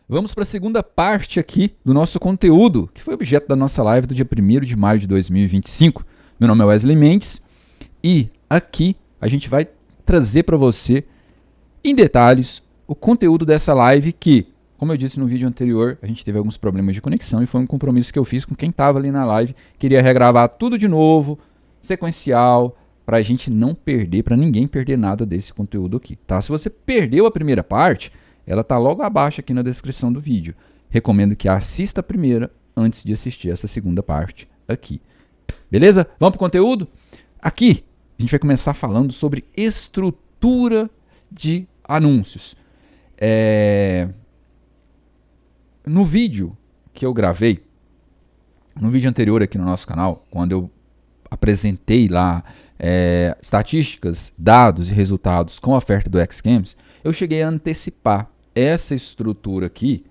Vamos para a segunda parte aqui do nosso conteúdo, que foi objeto da nossa live do dia 1º de maio de 2025. Meu nome é Wesley Mendes e aqui a gente vai trazer para você, em detalhes, o conteúdo dessa live que, como eu disse no vídeo anterior, a gente teve alguns problemas de conexão e foi um compromisso que eu fiz com quem estava ali na live. Queria regravar tudo de novo, sequencial, para a gente não perder, para ninguém perder nada desse conteúdo aqui, tá? Se você perdeu a primeira parte, ela está logo abaixo aqui na descrição do vídeo. Recomendo que assista a primeira antes de assistir essa segunda parte aqui. Beleza? Vamos para o conteúdo? Aqui a gente vai começar falando sobre estrutura de anúncios. No vídeo que eu gravei, no vídeo anterior aqui no nosso canal, quando eu apresentei lá estatísticas, dados e resultados com a oferta do Xcampus, eu cheguei a antecipar essa estrutura aqui,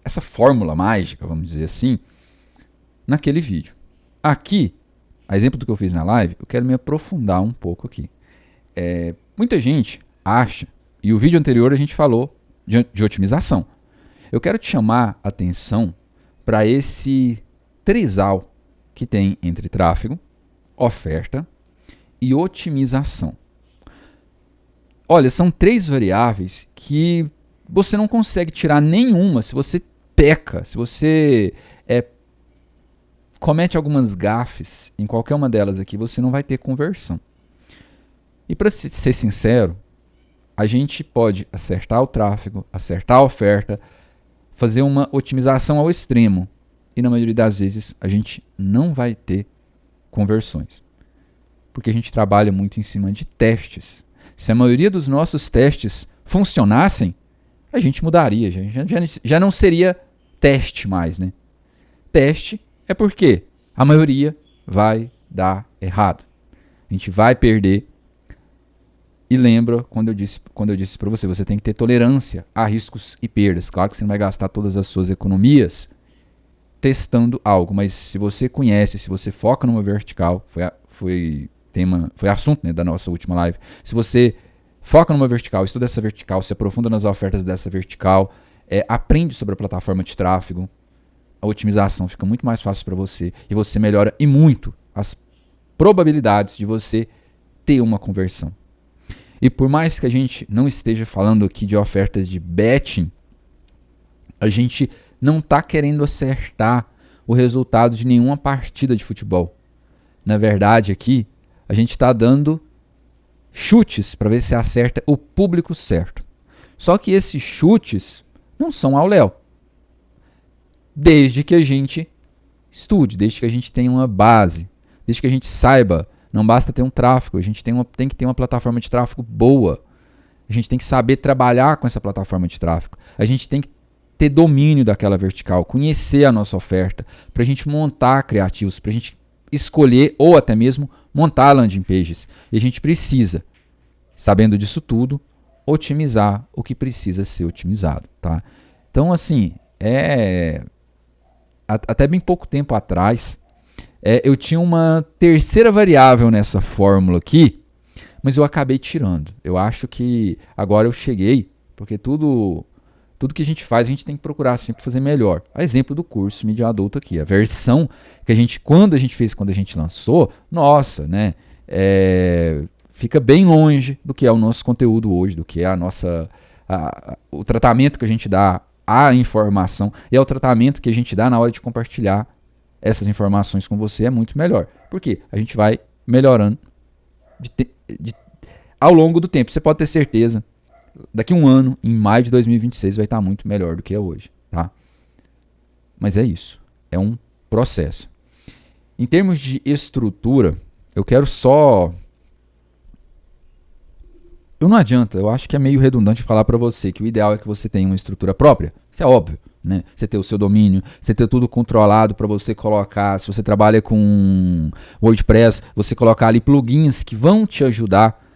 essa fórmula mágica, vamos dizer assim, naquele vídeo. Aqui, a exemplo do que eu fiz na live, eu quero me aprofundar um pouco aqui. Muita gente acha, e o vídeo anterior a gente falou de otimização. Eu quero te chamar a atenção para esse trisal que tem entre tráfego, oferta e otimização. Olha, são três variáveis que você não consegue tirar nenhuma se você peca, se você comete algumas gafes em qualquer uma delas aqui, você não vai ter conversão. E para ser sincero, a gente pode acertar o tráfego, acertar a oferta, fazer uma otimização ao extremo. E na maioria das vezes a gente não vai ter conversões. Porque a gente trabalha muito em cima de testes. Se a maioria dos nossos testes funcionassem, a gente mudaria. Já não seria teste mais, né? Teste é porque a maioria vai dar errado. A gente vai perder. E lembra quando eu disse para você, você tem que ter tolerância a riscos e perdas. Claro que você não vai gastar todas as suas economias testando algo, mas se você conhece, se você foca numa vertical, foi assunto, né, da nossa última live. Se você foca numa vertical, estuda essa vertical, se aprofunda nas ofertas dessa vertical, aprende sobre a plataforma de tráfego, a otimização fica muito mais fácil para você e você melhora e muito as probabilidades de você ter uma conversão. E por mais que a gente não esteja falando aqui de ofertas de betting, a gente não está querendo acertar o resultado de nenhuma partida de futebol. Na verdade, aqui, a gente está dando chutes para ver se acerta o público certo. Só que esses chutes não são ao léu. Desde que a gente estude, desde que a gente tenha uma base, desde que a gente saiba. Não basta ter um tráfego, a gente tem que ter uma plataforma de tráfego boa. A gente tem que saber trabalhar com essa plataforma de tráfego. A gente tem que ter domínio daquela vertical, conhecer a nossa oferta, para a gente montar criativos, para a gente escolher ou até mesmo montar landing pages. E a gente precisa, sabendo disso tudo, otimizar o que precisa ser otimizado. Tá? Então, assim, até bem pouco tempo atrás, eu tinha uma terceira variável nessa fórmula aqui, mas eu acabei tirando. Eu acho que agora eu cheguei, porque tudo que a gente faz, a gente tem que procurar sempre fazer melhor. A exemplo do curso Mídia Adulto aqui. A versão que quando a gente lançou, nossa, né? Fica bem longe do que é o nosso conteúdo hoje, do que é o tratamento que a gente dá à informação e ao tratamento que a gente dá na hora de compartilhar essas informações com você é muito melhor. Por quê? A gente vai melhorando ao longo do tempo. Você pode ter certeza, daqui a um ano, em maio de 2026, vai estar muito melhor do que é hoje. Tá? Mas é isso. É um processo. Em termos de estrutura, eu quero só... Não adianta, eu acho que é meio redundante falar para você que o ideal é que você tenha uma estrutura própria. Isso é óbvio. Né? Você ter o seu domínio, você ter tudo controlado para você colocar, se você trabalha com WordPress, você colocar ali plugins que vão te ajudar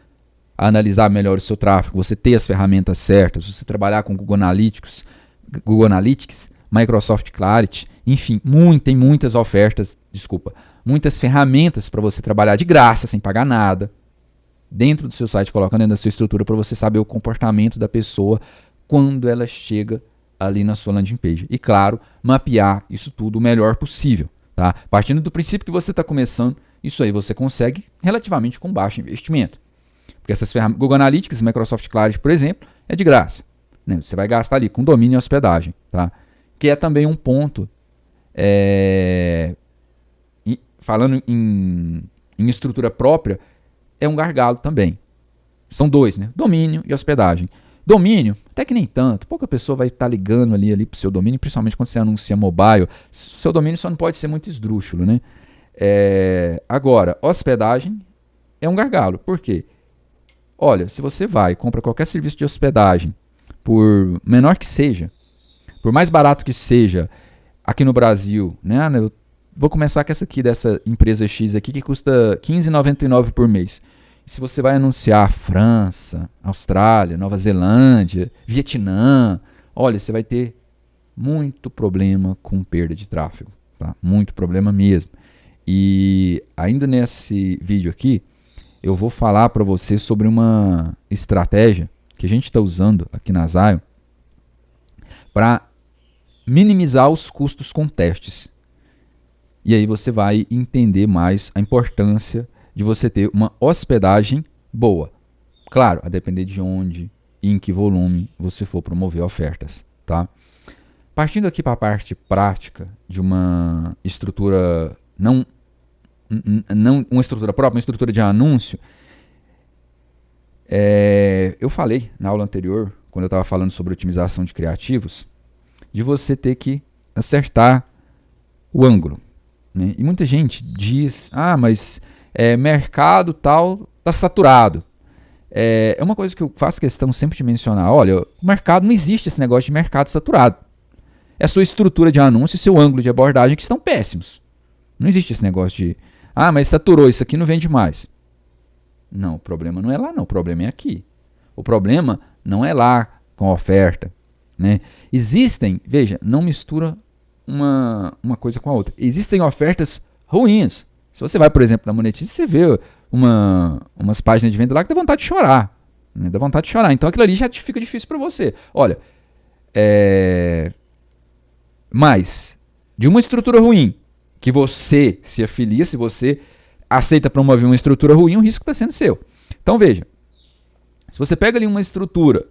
a analisar melhor o seu tráfego, você ter as ferramentas certas, você trabalhar com Google Analytics, Microsoft Clarity, enfim, tem muitas ofertas, muitas ferramentas para você trabalhar de graça, sem pagar nada. dentro do seu site, colocando dentro da sua estrutura para você saber o comportamento da pessoa quando ela chega ali na sua landing page. E claro, mapear isso tudo o melhor possível. Tá? Partindo do princípio que você está começando, isso aí você consegue relativamente com baixo investimento. Porque essas ferramentas, Google Analytics, Microsoft Clarity, por exemplo, é de graça. Né? Você vai gastar ali com domínio e hospedagem. Tá? Que é também um ponto, falando em estrutura própria, é um gargalo também. São dois, né? Domínio e hospedagem. Domínio, até que nem tanto. Pouca pessoa vai estar ligando ali pro seu domínio, principalmente quando você anuncia mobile. Seu domínio só não pode ser muito esdrúxulo, né? Agora, hospedagem é um gargalo. Por quê? Olha, se você vai e compra qualquer serviço de hospedagem, por menor que seja, por mais barato que seja, aqui no Brasil, né? Eu vou começar com essa aqui, dessa empresa X aqui, que custa R$ 15,99 por mês. Se você vai anunciar França, Austrália, Nova Zelândia, Vietnã, olha, você vai ter muito problema com perda de tráfego. Tá? Muito problema mesmo. E ainda nesse vídeo aqui, eu vou falar para você sobre uma estratégia que a gente está usando aqui na Zion para minimizar os custos com testes. E aí você vai entender mais a importância de você ter uma hospedagem boa. Claro, a depender de onde e em que volume você for promover ofertas. Tá? Partindo aqui para a parte prática de uma estrutura, não uma estrutura própria, uma estrutura de anúncio, eu falei na aula anterior, quando eu estava falando sobre otimização de criativos, de você ter que acertar o ângulo. Né? E muita gente diz, mas mercado tal está saturado. É uma coisa que eu faço questão sempre de mencionar. Olha, o mercado, não existe esse negócio de mercado saturado. É a sua estrutura de anúncio e seu ângulo de abordagem que estão péssimos. Não existe esse negócio de, mas saturou, isso aqui não vende mais. Não, o problema não é lá não, o problema é aqui. O problema não é lá com a oferta. Né? Existem, veja, não mistura uma coisa com a outra. Existem ofertas ruins. Se você vai, por exemplo, na Monetize, você vê umas páginas de venda lá que dá vontade de chorar. Né? Dá vontade de chorar. Então aquilo ali já fica difícil para você. Olha, mas de uma estrutura ruim, que você se afilia, se você aceita promover uma estrutura ruim, o risco está sendo seu. Então veja, se você pega ali uma estrutura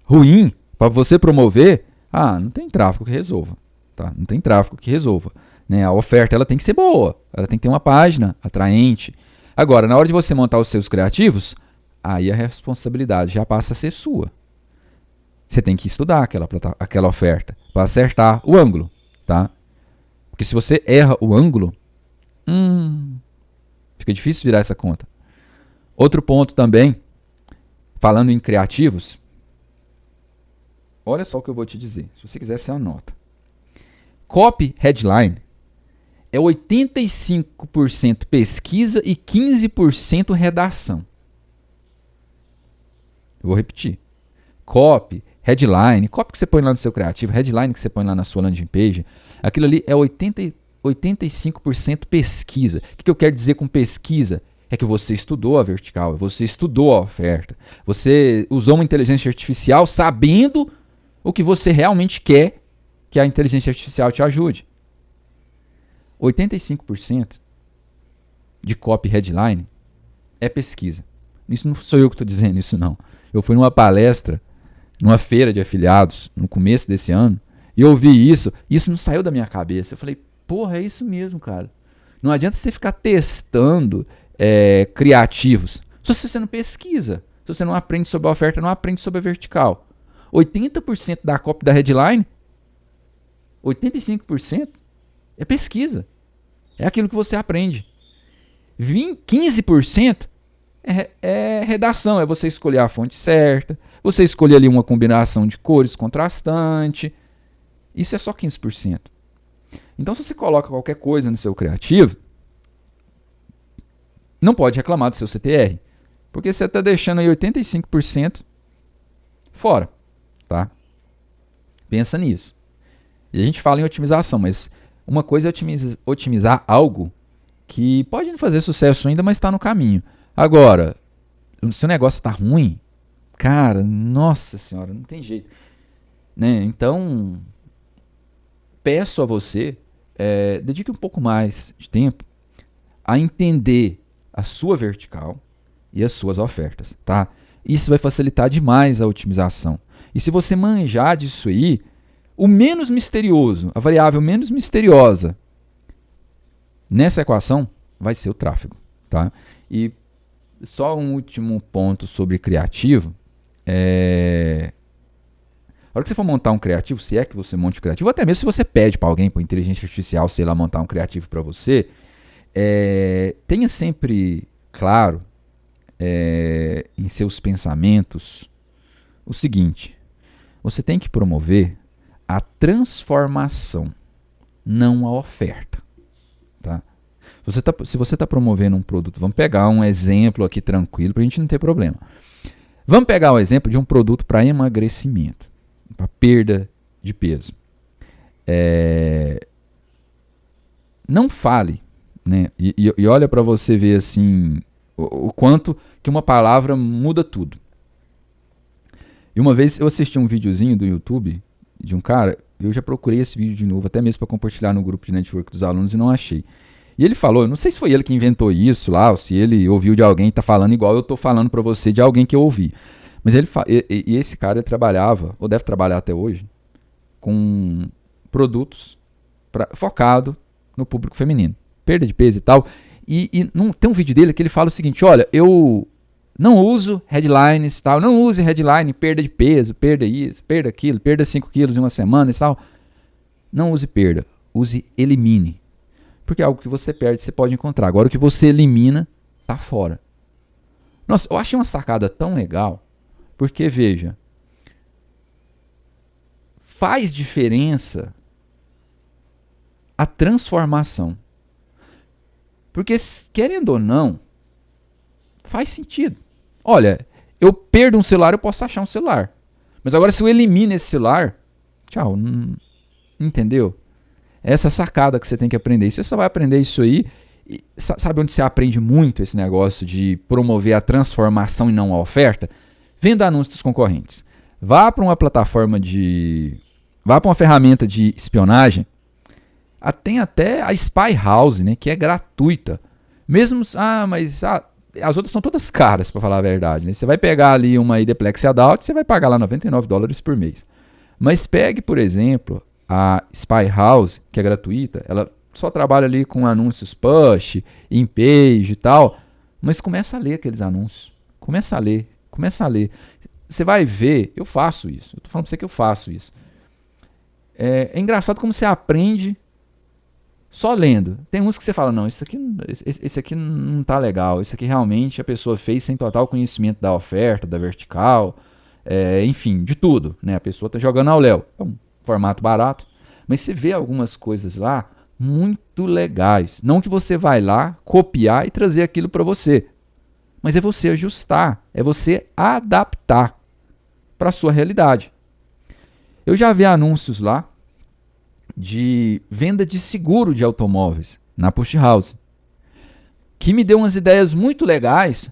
ruim para você promover, não tem tráfego que resolva. Tá? Não tem tráfego que resolva. Né? A oferta ela tem que ser boa, ela tem que ter uma página atraente. Agora, na hora de você montar os seus criativos, aí a responsabilidade já passa a ser sua. Você tem que estudar aquela oferta para acertar o ângulo. Tá? Porque se você erra o ângulo, fica difícil virar essa conta. Outro ponto também, falando em criativos, olha só o que eu vou te dizer. Se você quiser, você anota. Copy headline é 85% pesquisa e 15% redação. Eu vou repetir. Copy, headline, copy que você põe lá no seu criativo, headline que você põe lá na sua landing page, aquilo ali é 85% pesquisa. O que eu quero dizer com pesquisa? É que você estudou a vertical, você estudou a oferta, você usou uma inteligência artificial sabendo o que você realmente quer que a inteligência artificial te ajude. 85% de copy headline é pesquisa. Isso não sou eu que estou dizendo isso, não. Eu fui numa palestra, numa feira de afiliados, no começo desse ano, e eu ouvi isso não saiu da minha cabeça. Eu falei, porra, é isso mesmo, cara. Não adianta você ficar testando criativos se você não pesquisa, se você não aprende sobre a oferta, não aprende sobre a vertical. 80% da copy da headline, 85% é pesquisa. É aquilo que você aprende. 15% é redação, é você escolher a fonte certa, você escolher ali uma combinação de cores contrastante. Isso é só 15%. Então, se você coloca qualquer coisa no seu criativo, não pode reclamar do seu CTR, porque você está deixando aí 85% fora. Tá? Pensa nisso. E a gente fala em otimização, mas uma coisa é otimizar algo que pode não fazer sucesso ainda, mas está no caminho. Agora, seu negócio tá ruim, cara, nossa senhora, não tem jeito, né? Então, peço a você, dedique um pouco mais de tempo a entender a sua vertical e as suas ofertas, tá? Isso vai facilitar demais a otimização. E se você manjar disso aí, o menos misterioso, a variável menos misteriosa nessa equação vai ser o tráfego, tá? E só um último ponto sobre criativo. A hora que você for montar um criativo, se é que você monte um criativo, ou até mesmo se você pede para alguém, para inteligência artificial, sei lá, montar um criativo para você, tenha sempre claro em seus pensamentos o seguinte: você tem que promover a transformação, não a oferta, tá? Se você está promovendo um produto, vamos pegar um exemplo aqui tranquilo para a gente não ter problema. Vamos pegar o exemplo de um produto para emagrecimento, para perda de peso. Não fale, né? E olha para você ver assim o quanto que uma palavra muda tudo. E uma vez eu assisti um videozinho do YouTube de um cara, eu já procurei esse vídeo de novo, até mesmo para compartilhar no grupo de network dos alunos e não achei. E ele falou, eu não sei se foi ele que inventou isso lá, ou se ele ouviu de alguém que tá falando igual eu tô falando para você de alguém que eu ouvi. Mas e esse cara trabalhava, ou deve trabalhar até hoje, com produtos focado no público feminino. Perda de peso e tal. Tem um vídeo dele que ele fala o seguinte: olha, eu não uso headlines, tal, não use headline, perda de peso, perda isso, perda aquilo, perda 5 quilos em uma semana e tal. Não use perda, use elimine. Porque algo que você perde, você pode encontrar. Agora o que você elimina, tá fora. Nossa, eu achei uma sacada tão legal, porque veja, faz diferença a transformação. Porque, querendo ou não, faz sentido. Olha, eu perdo um celular, eu posso achar um celular. Mas agora se eu elimino esse celular, tchau, entendeu? Essa sacada que você tem que aprender. E você só vai aprender isso aí. Sabe onde você aprende muito esse negócio de promover a transformação e não a oferta? Venda anúncios dos concorrentes. Vá para uma plataforma vá para uma ferramenta de espionagem. Tem até a Spy House, né, que é gratuita. Mesmo, mas as outras são todas caras, para falar a verdade. Né? Você vai pegar ali uma Ideplex Adult, você vai pagar lá $99 por mês. Mas pegue, por exemplo, a Spy House, que é gratuita. Ela só trabalha ali com anúncios push, in-page e tal. Mas começa a ler aqueles anúncios. Começa a ler. Você vai ver, eu faço isso. Eu tô falando para você que eu faço isso. É engraçado como você aprende só lendo. Tem uns que você fala, não, esse aqui não tá legal. Isso aqui realmente a pessoa fez sem total conhecimento da oferta, da vertical, enfim, de tudo. Né? A pessoa tá jogando ao léu. É um formato barato. Mas você vê algumas coisas lá muito legais. Não que você vai lá copiar e trazer aquilo para você. Mas é você ajustar, é você adaptar para a sua realidade. Eu já vi anúncios lá de venda de seguro de automóveis na Push House, que me deu umas ideias muito legais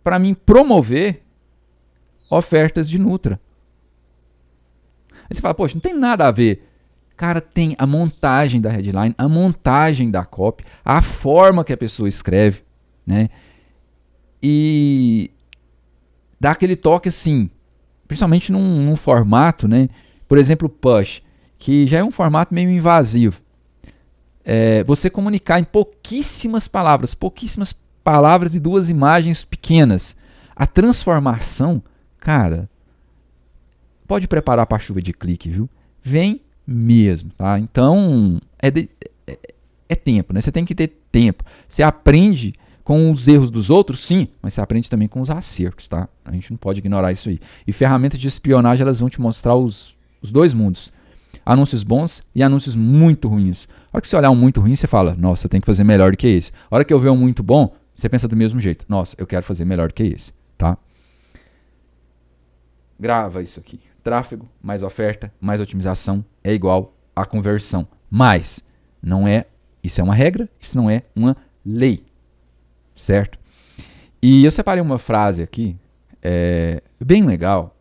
para mim promover ofertas de Nutra. Aí você fala, poxa, não tem nada a ver. Cara, tem a montagem da headline, a montagem da copy, a forma que a pessoa escreve, né? E dá aquele toque assim, principalmente num formato, né? Por exemplo, push, que já é um formato meio invasivo. Você comunicar em pouquíssimas palavras e 2 imagens pequenas. A transformação, cara, pode preparar para a chuva de clique, viu? Vem mesmo, tá? Então, é tempo, né? Você tem que ter tempo. Você aprende com os erros dos outros, sim, mas você aprende também com os acertos, tá? A gente não pode ignorar isso aí. E ferramentas de espionagem, elas vão te mostrar os 2 mundos. Anúncios bons e anúncios muito ruins. A hora que você olhar um muito ruim, você fala, nossa, eu tenho que fazer melhor do que esse. A hora que eu ver um muito bom, você pensa do mesmo jeito. Nossa, eu quero fazer melhor do que esse, tá? Grava isso aqui. Tráfego mais oferta, mais otimização é igual a conversão. Mas, não é, isso é uma regra, isso não é uma lei. Certo? E eu separei uma frase aqui, bem legal,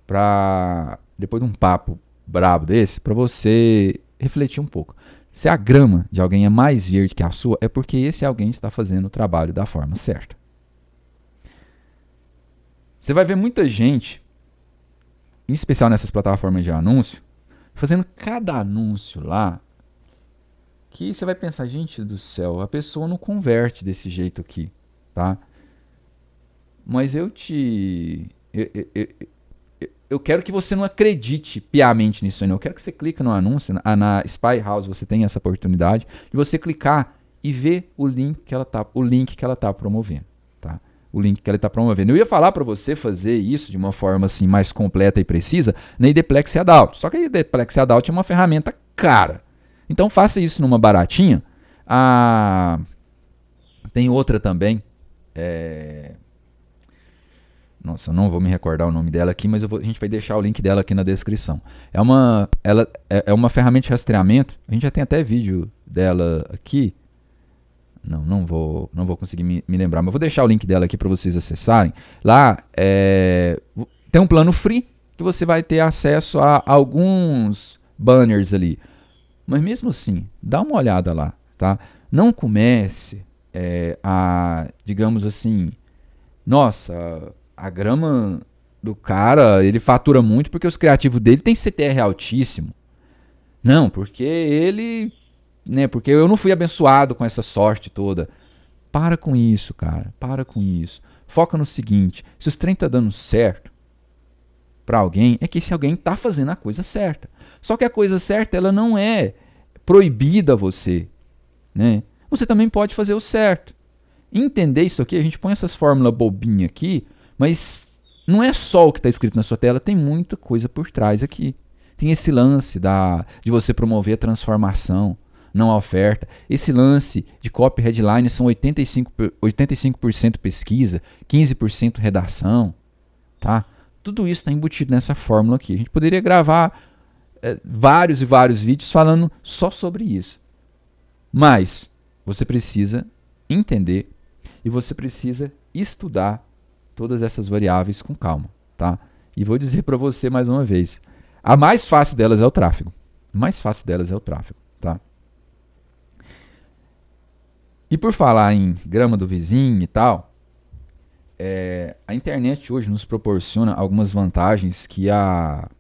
para depois de um papo brabo desse, para você refletir um pouco. Se a grama de alguém é mais verde que a sua, é porque esse alguém está fazendo o trabalho da forma certa. Você vai ver muita gente, em especial nessas plataformas de anúncio, fazendo cada anúncio lá, que você vai pensar, gente do céu, a pessoa não converte desse jeito aqui, tá? Mas eu quero que você não acredite piamente nisso aí, não. Eu quero que você clique no anúncio, na Spy House você tem essa oportunidade de você clicar e ver o link que ela tá promovendo, tá? O link que ela está promovendo. Eu ia falar para você fazer isso de uma forma assim mais completa e precisa na Idplex Adult. Só que a Idplex Adult é uma ferramenta cara. Então faça isso numa baratinha. Tem outra também. Nossa, eu não vou me recordar o nome dela aqui, mas a gente vai deixar o link dela aqui na descrição. Ela é uma ferramenta de rastreamento. A gente já tem até vídeo dela aqui. Não vou conseguir me lembrar, mas vou deixar o link dela aqui para vocês acessarem. Lá tem um plano free que você vai ter acesso a alguns banners ali. Mas mesmo assim, dá uma olhada lá, tá? Não comece digamos assim, nossa, a grama do cara, ele fatura muito porque os criativos dele tem CTR altíssimo. Não, porque ele... porque eu não fui abençoado com essa sorte toda. Para com isso, cara. Para com isso. Foca no seguinte. Se os trem tá dando certo para alguém, é que esse alguém tá fazendo a coisa certa. Só que a coisa certa, ela não é proibida a você, né? Você também pode fazer o certo. Entender isso aqui, a gente põe essas fórmulas bobinhas aqui, mas não é só o que está escrito na sua tela, tem muita coisa por trás aqui. Tem esse lance de você promover a transformação, não a oferta. Esse lance de copy headline são 85% pesquisa, 15% redação, tá? Tudo isso está embutido nessa fórmula aqui. A gente poderia gravar vários e vários vídeos falando só sobre isso. Mas você precisa entender e você precisa estudar todas essas variáveis com calma, tá? E vou dizer para você mais uma vez, a mais fácil delas é o tráfego. A mais fácil delas é o tráfego, tá? E por falar em grama do vizinho e tal, a internet hoje nos proporciona algumas vantagens que há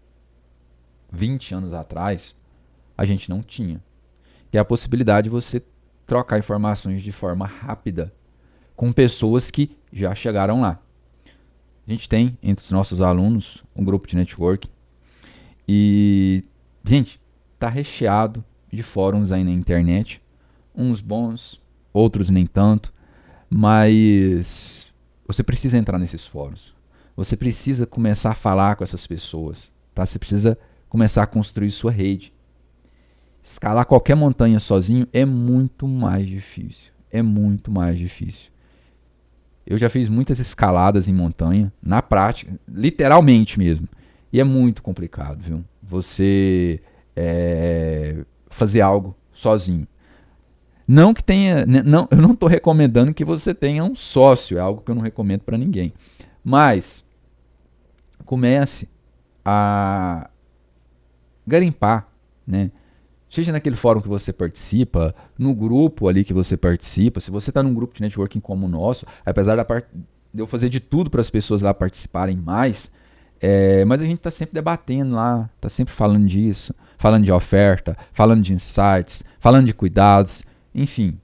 20 anos atrás a gente não tinha. Que é a possibilidade de você trocar informações de forma rápida com pessoas que já chegaram lá. A gente tem entre os nossos alunos um grupo de networking e, gente, tá recheado de fóruns aí na internet, uns bons, outros nem tanto, mas você precisa entrar nesses fóruns. Você precisa começar a falar com essas pessoas, tá? Você precisa começar a construir sua rede. Escalar qualquer montanha sozinho é muito mais difícil. É muito mais difícil. Eu já fiz muitas escaladas em montanha, na prática, literalmente mesmo. E é muito complicado, viu? Você fazer algo sozinho. Não que tenha... Não, eu não estou recomendando que você tenha um sócio. É algo que eu não recomendo para ninguém. Mas comece a garimpar, né? Seja naquele fórum que você participa, no grupo ali que você participa. Se você está num grupo de networking como o nosso, apesar de eu fazer de tudo para as pessoas lá participarem mais, mas a gente está sempre debatendo lá, está sempre falando disso, falando de oferta, falando de insights, falando de cuidados, enfim.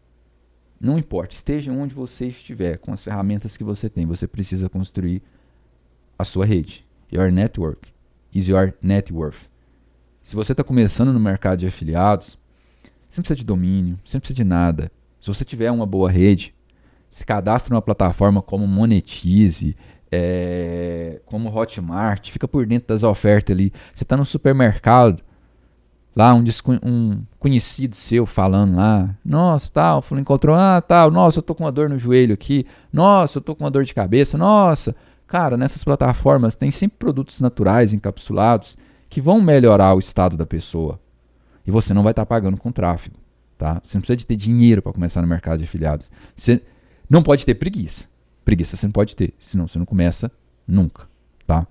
Não importa, esteja onde você estiver, com as ferramentas que você tem, você precisa construir a sua rede. Your network is your net worth. Se você está começando no mercado de afiliados, você não precisa de domínio, você não precisa de nada. Se você tiver uma boa rede, se cadastre numa plataforma como Monetize, como Hotmart, fica por dentro das ofertas ali. Você está no supermercado, lá um conhecido seu falando lá, nossa, tal, encontrou, tal, nossa, eu tô com uma dor no joelho aqui, nossa, eu tô com uma dor de cabeça, nossa. Cara, nessas plataformas tem sempre produtos naturais encapsulados que vão melhorar o estado da pessoa. E você não vai estar pagando com tráfego, tá? Você não precisa de ter dinheiro para começar no mercado de afiliados. Você não pode ter preguiça. Preguiça você não pode ter, senão você não começa nunca, tá?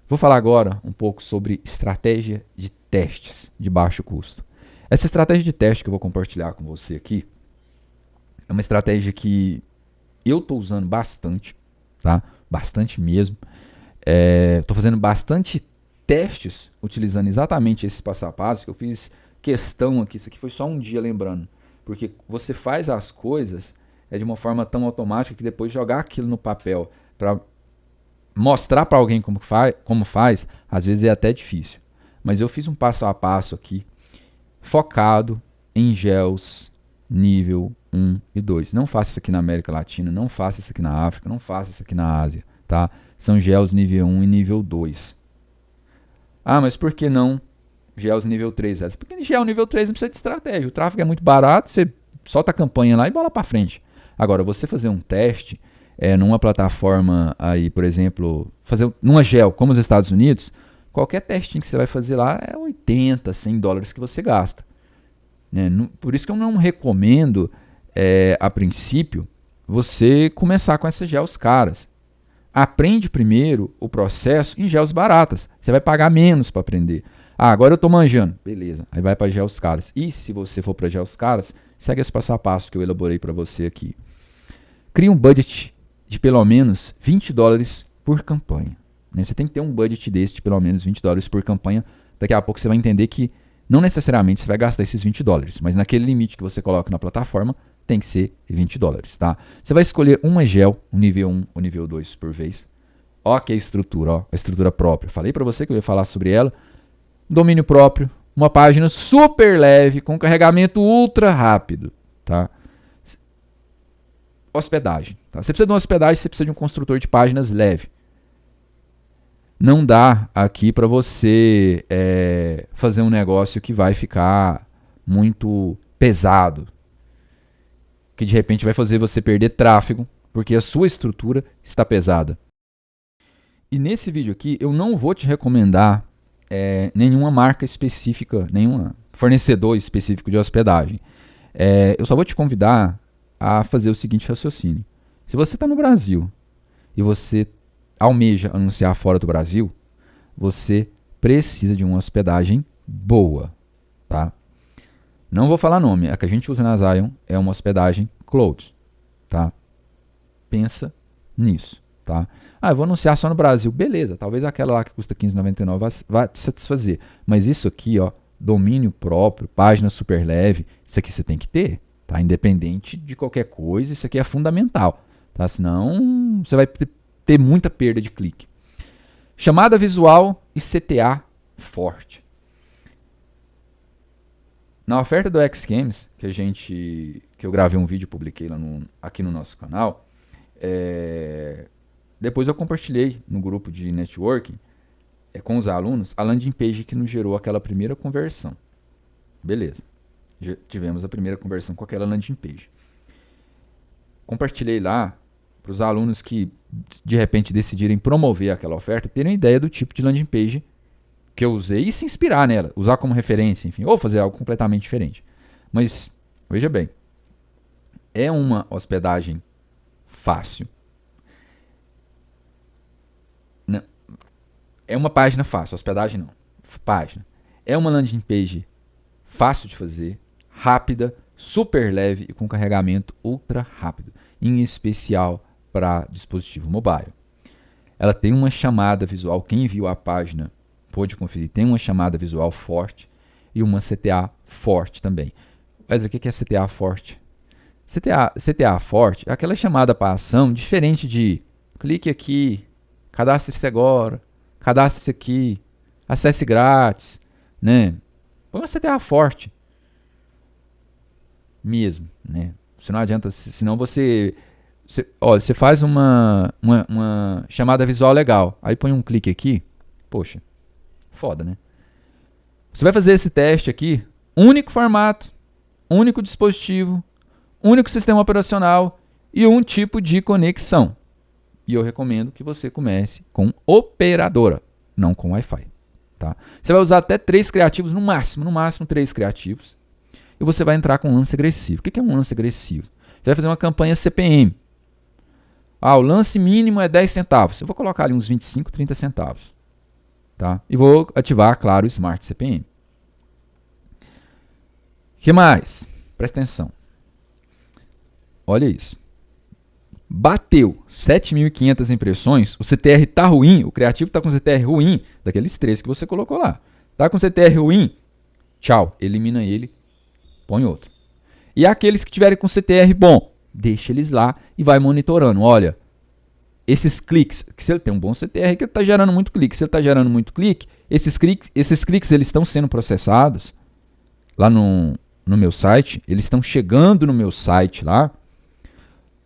Vou falar agora um pouco sobre estratégia de testes de baixo custo. Essa estratégia de teste que eu vou compartilhar com você aqui é uma estratégia que eu estou usando bastante, tá? Bastante mesmo. Estou fazendo bastante testes utilizando exatamente esse passo a passo que eu fiz questão aqui. Isso aqui foi só um dia lembrando, porque você faz as coisas de uma forma tão automática que depois jogar aquilo no papel para mostrar para alguém como faz, às vezes é até difícil. Mas eu fiz um passo a passo aqui, focado em gels nível 1 e 2. Não faça isso aqui na América Latina, não faça isso aqui na África, não faça isso aqui na Ásia, tá? São gels nível 1 e nível 2. Ah, mas por que não gels nível 3? Porque gel nível 3 não precisa de estratégia. O tráfego é muito barato, você solta a campanha lá e bola para frente. Agora, você fazer um teste numa plataforma aí, por exemplo, fazer numa gel, como os Estados Unidos, qualquer testinho que você vai fazer lá é 80, 100 dólares que você gasta. Né? Por isso que eu não recomendo, a princípio, você começar com essas gels caras. Aprende primeiro o processo em gels baratas. Você vai pagar menos para aprender. Ah, agora eu estou manjando. Beleza, aí vai para gels caras. E se você for para gels caras, segue esse passo a passo que eu elaborei para você aqui. Crie um budget de pelo menos 20 dólares por campanha. Né? Você tem que ter um budget desse de pelo menos 20 dólares por campanha. Daqui a pouco você vai entender que não necessariamente você vai gastar esses 20 dólares, mas naquele limite que você coloca na plataforma, tem que ser 20 dólares, tá? Você vai escolher uma gel, um nível 1 ou nível 2 por vez. Ó que é a estrutura, ó, a estrutura própria. Falei para você que eu ia falar sobre ela. Domínio próprio, uma página super leve, com carregamento ultra rápido, tá? Hospedagem, tá? Você precisa de uma hospedagem, você precisa de um construtor de páginas leve. Não dá aqui para você fazer um negócio que vai ficar muito pesado, que de repente vai fazer você perder tráfego, porque a sua estrutura está pesada. E nesse vídeo aqui eu não vou te recomendar nenhuma marca específica, nenhum fornecedor específico de hospedagem. Eu só vou te convidar a fazer o seguinte raciocínio. Se você está no Brasil e você almeja anunciar fora do Brasil, você precisa de uma hospedagem boa, tá? Não vou falar nome, a que a gente usa na Zion é uma hospedagem cloud, tá? Pensa nisso, tá? Ah, eu vou anunciar só no Brasil, beleza, talvez aquela lá que custa R$15,99 vá te satisfazer, mas isso aqui, ó, domínio próprio, página super leve, isso aqui você tem que ter, tá? Independente de qualquer coisa, isso aqui é fundamental, tá? Senão você vai ter muita perda de clique. Chamada visual e CTA forte. Na oferta do X-Games, que eu gravei um vídeo e publiquei lá aqui no nosso canal, depois eu compartilhei no grupo de networking com os alunos a landing page que nos gerou aquela primeira conversão. Beleza. Já tivemos a primeira conversão com aquela landing page. Compartilhei lá para os alunos que de repente decidirem promover aquela oferta, terem ideia do tipo de landing page que eu usei e se inspirar nela, usar como referência, enfim, ou fazer algo completamente diferente. Mas, veja bem, é uma hospedagem fácil. Não, é uma página fácil, hospedagem não. Página. É uma landing page fácil de fazer, rápida, super leve e com carregamento ultra rápido, em especial para dispositivo mobile. Ela tem uma chamada visual, quem viu a página pode conferir, tem uma chamada visual forte e uma CTA forte também. Mas o que é CTA forte? CTA forte é aquela chamada para ação diferente de clique aqui, cadastre-se agora, cadastre-se aqui, acesse grátis, né? Põe uma CTA forte mesmo, né? Se não adianta, senão você faz uma chamada visual legal, aí põe um clique aqui, poxa, foda, né? Você vai fazer esse teste aqui, único formato, único dispositivo, único sistema operacional e um tipo de conexão. E eu recomendo que você comece com operadora, não com Wi-Fi, tá? Você vai usar até 3 criativos, no máximo 3 criativos. E você vai entrar com um lance agressivo. O que é um lance agressivo? Você vai fazer uma campanha CPM. O lance mínimo é 10 centavos. Eu vou colocar ali uns 25, 30 centavos. Tá? E vou ativar, claro, o Smart CPM. O que mais? Presta atenção. Olha isso. Bateu 7.500 impressões, o CTR tá ruim, o criativo tá com CTR ruim, daqueles 3 que você colocou lá. Tá com CTR ruim? Tchau, elimina ele, põe outro. E aqueles que tiverem com CTR bom, deixa eles lá e vai monitorando. Olha, esses cliques, que se ele tem um bom CTR, que ele está gerando muito clique. Se ele está gerando muito clique, esses cliques eles estão sendo processados lá no meu site, eles estão chegando no meu site lá,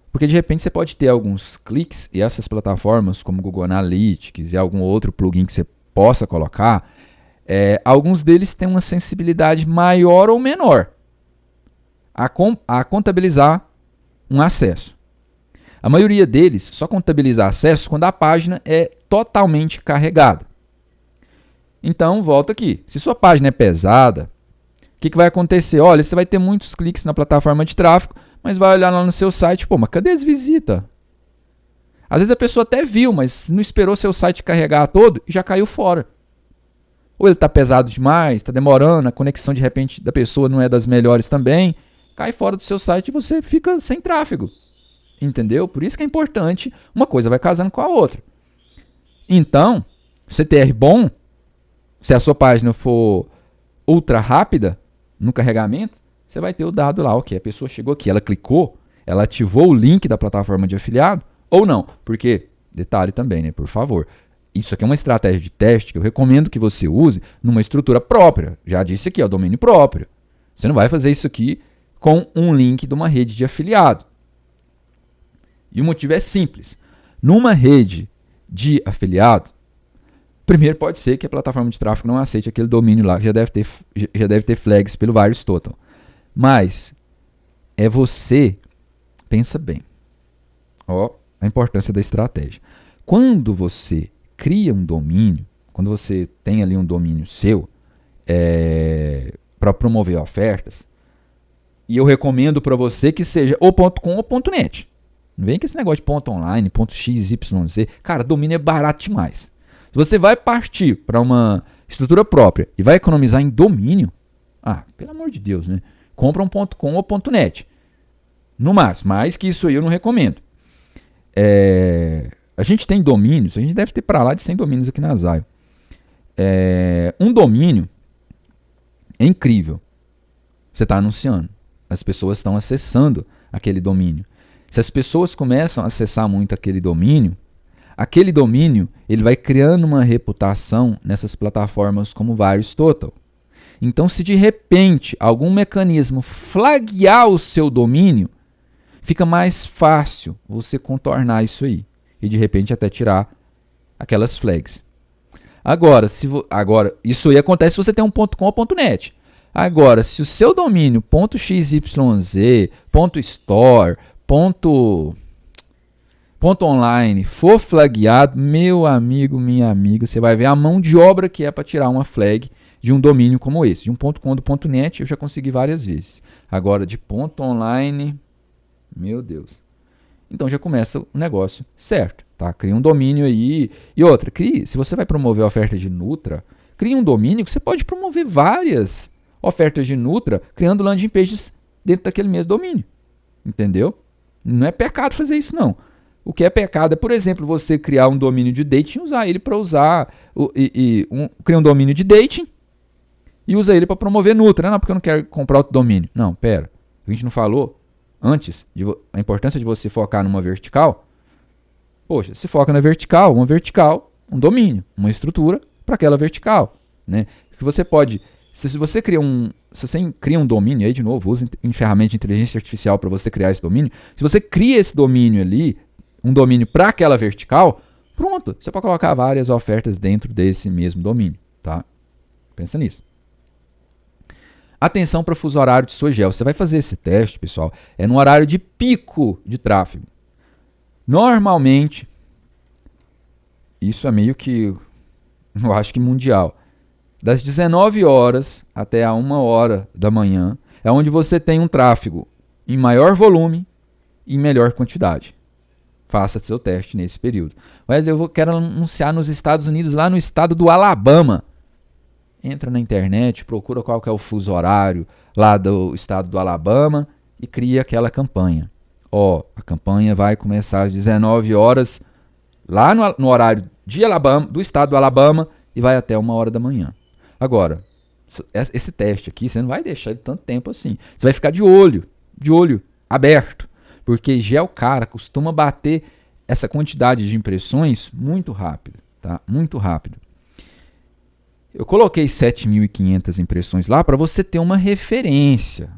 porque de repente você pode ter alguns cliques e essas plataformas como Google Analytics e algum outro plugin que você possa colocar, alguns deles têm uma sensibilidade maior ou menor a contabilizar um acesso. A maioria deles só contabiliza acesso quando a página é totalmente carregada. Então, volta aqui. Se sua página é pesada, o que vai acontecer? Olha, você vai ter muitos cliques na plataforma de tráfego, mas vai olhar lá no seu site, mas cadê as visitas? Às vezes a pessoa até viu, mas não esperou seu site carregar todo e já caiu fora. Ou ele está pesado demais, está demorando, a conexão de repente da pessoa não é das melhores também, cai fora do seu site e você fica sem tráfego. Entendeu? Por isso que é importante, uma coisa vai casando com a outra. Então, CTR bom, se a sua página for ultra rápida no carregamento, você vai ter o dado lá, ok, a pessoa chegou aqui, ela clicou, ela ativou o link da plataforma de afiliado, ou não, porque, detalhe também, né, por favor, isso aqui é uma estratégia de teste que eu recomendo que você use numa estrutura própria, já disse aqui, domínio próprio. Você não vai fazer isso aqui com um link de uma rede de afiliado. E o motivo é simples. Numa rede de afiliado, primeiro pode ser que a plataforma de tráfego não aceite aquele domínio lá, que já deve ter flags pelo VirusTotal. Mas é você, pensa bem, a importância da estratégia. Quando você cria um domínio, quando você tem ali um domínio seu para promover ofertas, e eu recomendo para você que seja ou .com ou .net. Não vem com esse negócio de ponto .online, .xyz. Cara, domínio é barato demais. Se você vai partir para uma estrutura própria e vai economizar em domínio, pelo amor de Deus, né? Compra um .com ou .net. No máximo, mais que isso aí eu não recomendo. A gente tem domínios, a gente deve ter para lá de 100 domínios aqui na Zayo. Um domínio é incrível. Você está anunciando. As pessoas estão acessando aquele domínio. Se as pessoas começam a acessar muito aquele domínio ele vai criando uma reputação nessas plataformas como VirusTotal. Então, se de repente algum mecanismo flaguear o seu domínio, fica mais fácil você contornar isso aí e de repente até tirar aquelas flags. Agora, isso aí acontece se você tem um .com ou .net. Agora, se o seu domínio .xyz, .store, .online for flagueado, meu amigo, minha amiga, você vai ver a mão de obra que é para tirar uma flag de um domínio como esse. De um .com do .net eu já consegui várias vezes. Agora de .online, meu Deus. Então já começa o negócio certo, tá? Cria um domínio aí. E outra, se você vai promover a oferta de Nutra, cria um domínio que você pode promover várias ofertas de Nutra criando landing pages dentro daquele mesmo domínio. Entendeu? Não é pecado fazer isso, não. O que é pecado é, por exemplo, você criar um domínio de dating e usar ele para usar... Cria um domínio de dating e usa ele para promover Nutra. Não, porque eu não quero comprar outro domínio. Não, pera. A gente não falou antes a importância de você focar numa vertical? Poxa, se foca na vertical, um domínio, uma estrutura para aquela vertical. Né? Que você pode... Se você cria um domínio, aí de novo, usa em ferramenta de inteligência artificial para você criar esse domínio. Se você cria esse domínio ali, um domínio para aquela vertical, pronto, você pode colocar várias ofertas dentro desse mesmo domínio, tá? Pensa nisso. Atenção para o fuso horário de sua geo. Você vai fazer esse teste, pessoal, no horário de pico de tráfego. Normalmente, isso é meio que, eu acho que mundial. Das 19 horas até a 1 hora da manhã é onde você tem um tráfego em maior volume e em melhor quantidade. Faça seu teste nesse período. Mas quero anunciar nos Estados Unidos, lá no estado do Alabama. Entra na internet, procura qual que é o fuso horário lá do estado do Alabama e cria aquela campanha. A campanha vai começar às 19 horas lá no horário de Alabama, do estado do Alabama, e vai até 1h da manhã. Agora, esse teste aqui, você não vai deixar ele tanto tempo assim. Você vai ficar de olho aberto, porque Geocara costuma bater essa quantidade de impressões muito rápido, tá? Muito rápido. Eu coloquei 7.500 impressões lá para você ter uma referência,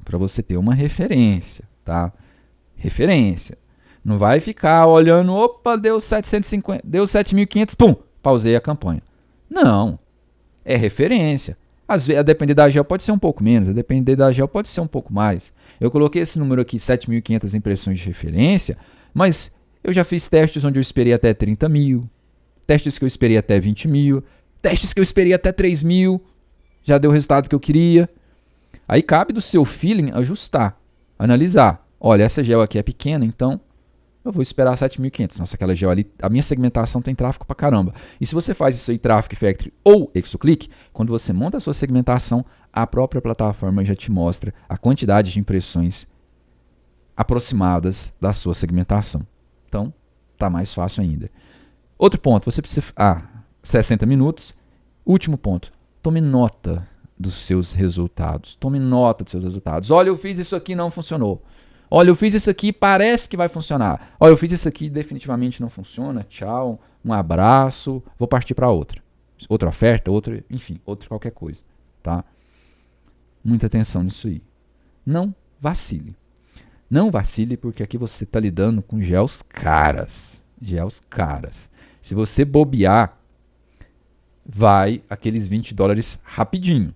tá? Referência. Não vai ficar olhando, opa, deu 750, deu 7.500, pum, pausei a campanha. Não, é referência. Às vezes, a depender da gel pode ser um pouco menos, a depender da gel pode ser um pouco mais. Eu coloquei esse número aqui, 7.500 impressões de referência, mas eu já fiz testes onde eu esperei até 30 mil, testes que eu esperei até 20 mil, testes que eu esperei até 3 mil, já deu o resultado que eu queria. Aí cabe do seu feeling ajustar, analisar. Olha, essa gel aqui é pequena, então eu vou esperar 7.500. Nossa, aquela gel ali, a minha segmentação tem tráfego pra caramba. E se você faz isso aí, Traffic Factory ou Exoclick, quando você monta a sua segmentação, a própria plataforma já te mostra a quantidade de impressões aproximadas da sua segmentação. Então, tá mais fácil ainda. Outro ponto, você precisa... 60 minutos. Último ponto, tome nota dos seus resultados. Olha, eu fiz isso aqui, não funcionou. Olha, eu fiz isso aqui, parece que vai funcionar. Olha, eu fiz isso aqui, definitivamente não funciona. Tchau, um abraço, vou partir para outra. Outra oferta, enfim, outra qualquer coisa, tá? Muita atenção nisso aí. Não vacile. Não vacile, porque aqui você está lidando com gels caras. Se você bobear, vai aqueles $20 rapidinho.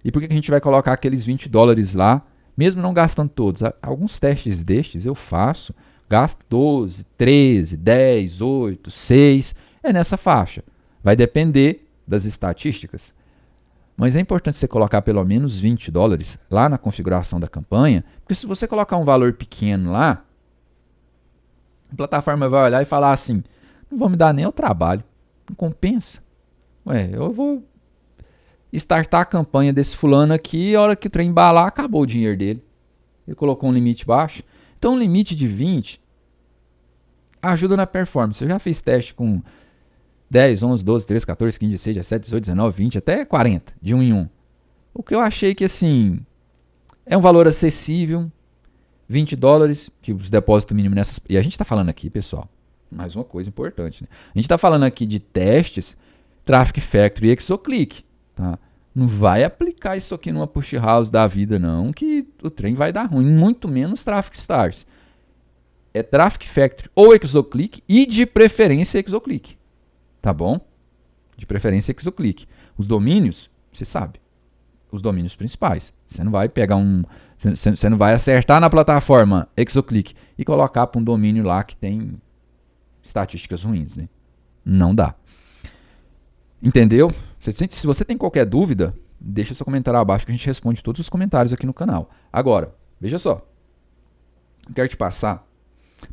E por que a gente vai colocar aqueles $20 lá, mesmo não gastando todos? Alguns testes destes eu faço, gasto 12, 13, 10, 8, 6, é nessa faixa. Vai depender das estatísticas. Mas é importante você colocar pelo menos $20 lá na configuração da campanha, porque se você colocar um valor pequeno lá, a plataforma vai olhar e falar assim, não vou me dar nem o trabalho, não compensa. Eu vou startar a campanha desse fulano aqui e a hora que o trem embalar, acabou o dinheiro dele. Ele colocou um limite baixo. Então, um limite de 20 ajuda na performance. Eu já fiz teste com 10, 11, 12, 13, 14, 15, 16, 17, 18, 19, 20, até 40, de 1 em 1. O que eu achei que, assim, é um valor acessível, $20, que os depósitos mínimos nessas... E a gente está falando aqui, pessoal, mais uma coisa importante, né? A gente está falando aqui de testes Traffic Factory e Exoclick, tá? Não vai aplicar isso aqui numa push house da vida, não, que o trem vai dar ruim. Muito menos Traffic Stars. É Traffic Factory ou Exoclick e de preferência Exoclick. Tá bom? De preferência Exoclick. Os domínios, você sabe. Os domínios principais. Você não vai pegar você não vai acertar na plataforma Exoclick e colocar para um domínio lá que tem estatísticas ruins, né? Não dá. Entendeu? Se você tem qualquer dúvida, deixa seu comentário abaixo que a gente responde todos os comentários aqui no canal. Agora, veja só. Eu quero te passar,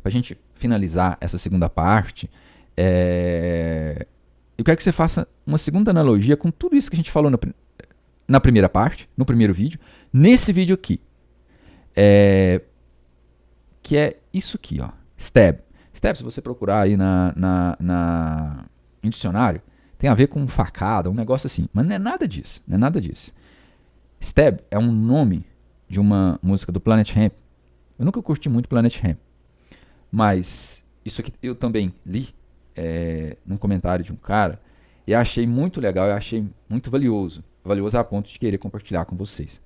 para a gente finalizar essa segunda parte, eu quero que você faça uma segunda analogia com tudo isso que a gente falou na primeira parte, no primeiro vídeo, nesse vídeo aqui. Que é isso aqui, ó. Stab. Stab, se você procurar aí em dicionário, tem a ver com facada, um negócio assim. Mas não é nada disso. Stab é um nome de uma música do Planet Hemp. Eu nunca curti muito Planet Hemp. Mas isso aqui eu também li num comentário de um cara. E achei muito legal, eu achei muito valioso. Valioso a ponto de querer compartilhar com vocês.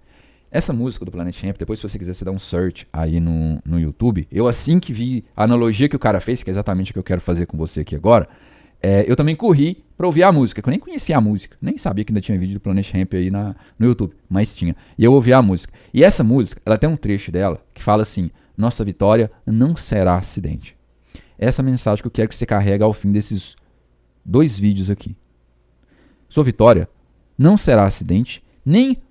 Essa música do Planet Hemp, depois se você quiser, você dá um search aí no YouTube. Eu assim que vi a analogia que o cara fez, que é exatamente o que eu quero fazer com você aqui agora, eu também corri para ouvir a música, que eu nem conhecia a música, nem sabia que ainda tinha vídeo do Planet Hemp aí no YouTube, mas tinha. E eu ouvi a música. E essa música, ela tem um trecho dela que fala assim, nossa vitória não será acidente. Essa mensagem que eu quero que você carregue ao fim desses 2 vídeos aqui. Sua vitória não será acidente, nem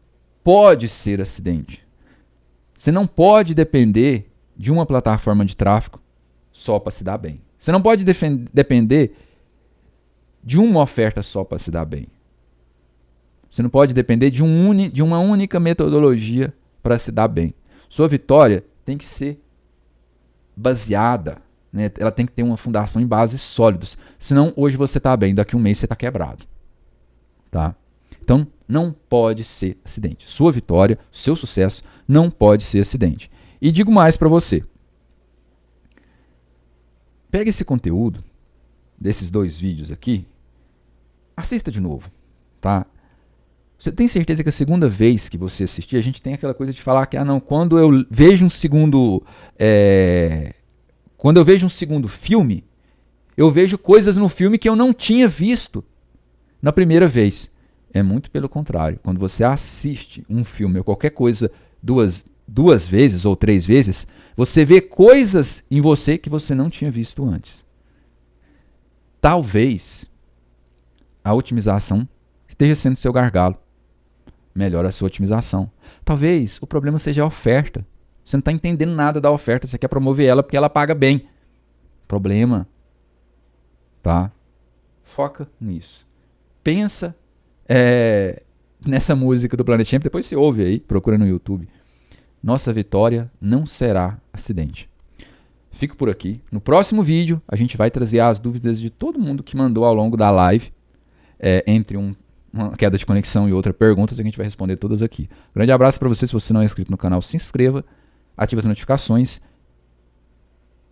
pode ser acidente. Você não pode depender de uma plataforma de tráfego só para se dar bem. Você não pode depender de uma oferta só para se dar bem. Você não pode depender de uma única metodologia para se dar bem. Sua vitória tem que ser baseada, né? Ela tem que ter uma fundação em bases sólidas. Senão, hoje você está bem, daqui a um mês você está quebrado. Tá? Então, não pode ser acidente. Sua vitória, seu sucesso, não pode ser acidente. E digo mais para você. Pega esse conteúdo, desses 2 vídeos aqui, assista de novo, tá? Você tem certeza que a segunda vez que você assistir, a gente tem aquela coisa de falar que, quando eu vejo um segundo filme, eu vejo coisas no filme que eu não tinha visto na primeira vez. É muito pelo contrário. Quando você assiste um filme ou qualquer coisa duas vezes ou 3 vezes, você vê coisas em você que você não tinha visto antes. Talvez a otimização esteja sendo seu gargalo. Melhora a sua otimização. Talvez o problema seja a oferta. Você não está entendendo nada da oferta, você quer promover ela porque ela paga bem. Problema. Tá? Foca nisso. Pensa nessa música do Planet Hemp, depois você ouve aí, procura no YouTube. Nossa vitória não será acidente. Fico por aqui. No próximo vídeo, a gente vai trazer as dúvidas de todo mundo que mandou ao longo da live, entre uma queda de conexão e outra perguntas, a gente vai responder todas aqui. Grande abraço para você. Se você não é inscrito no canal, se inscreva, ative as notificações.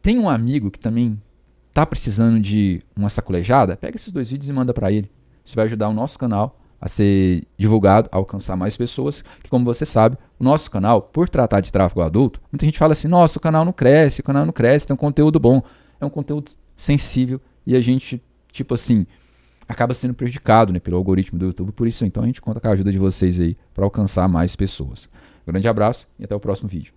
Tem um amigo que também está precisando de uma sacolejada? Pega esses 2 vídeos e manda para ele. Isso vai ajudar o nosso canal a ser divulgado, a alcançar mais pessoas, que, como você sabe, o nosso canal, por tratar de tráfego adulto, muita gente fala assim, nossa, o canal não cresce, tem um conteúdo bom. É um conteúdo sensível e a gente, acaba sendo prejudicado, né, pelo algoritmo do YouTube. Por isso, então, a gente conta com a ajuda de vocês aí para alcançar mais pessoas. Grande abraço e até o próximo vídeo.